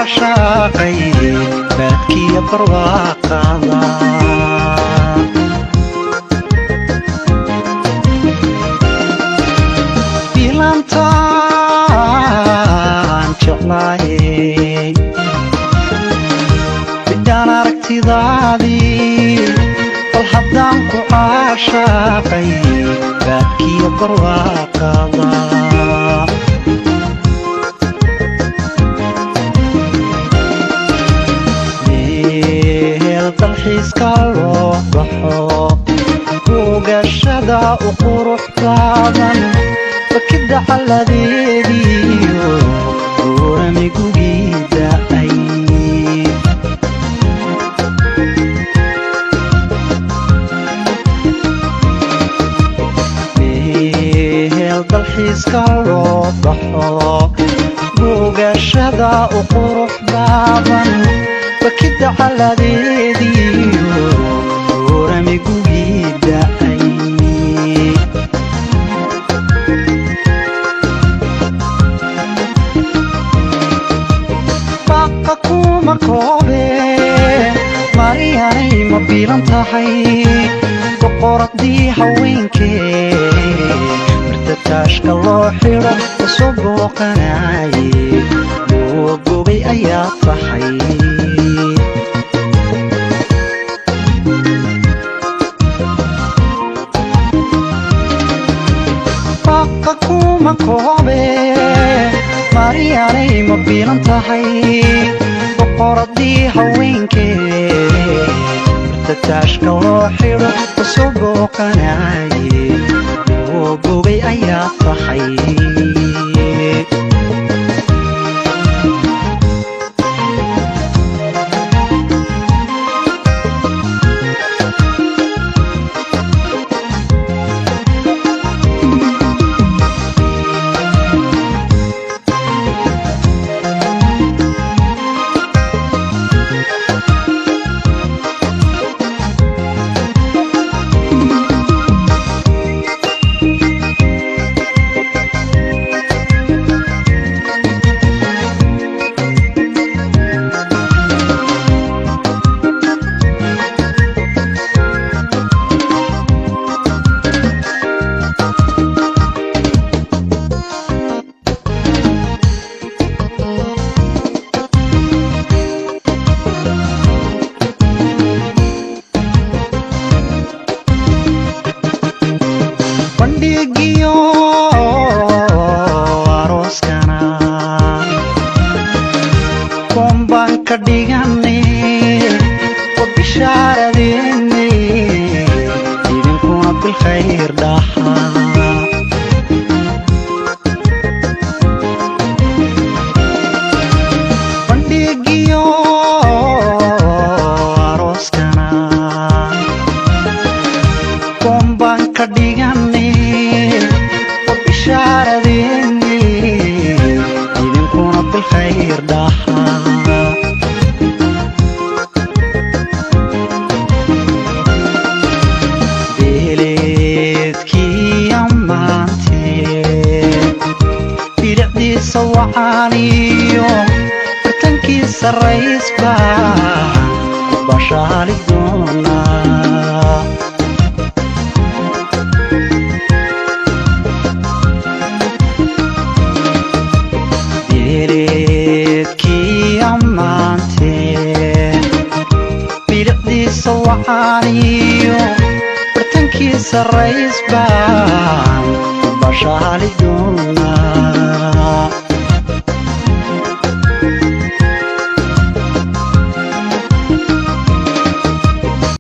عاشقي بكي برواقنا بلانتان جعلاي بدان aragtidaadii bal haddaan ku caashaqay baadkiya barwaaqada meel dalxiiska loo baxo buugashada u qurux badan bakida calladeediyo buurami gugida ay dalxiiska loo baxo buugashada u qurux badan bakida calladeediyo buurami gugida ay baqa kuma koobe mariyanay ma biilan tahay boqoradii haweenkee taashka loo xiro soo booqanaye gubay ayaa tahay baqa kuma koobe mariyanay ma biilan tahay boqoradii haweenkee taashka loo xiro soo booqanaye gubay ayaa tahay bandhigiyo arooskana bombaan ka dhigane oo bishaaradeenni idinkuna bilkhayr dhaha bandhigiyo arooskana bombaan ka dhigane bishaaradeenni idinkuna bilkhayr dhaha beeleedkii ammaantee bidhacdiisa wacaaniyo bartankiisa raysba ku bashaali doonaa beeleedkii ammaantee bidhacdiisa wacaaniyo bartankiisa raysbaan ku bashaali doonaa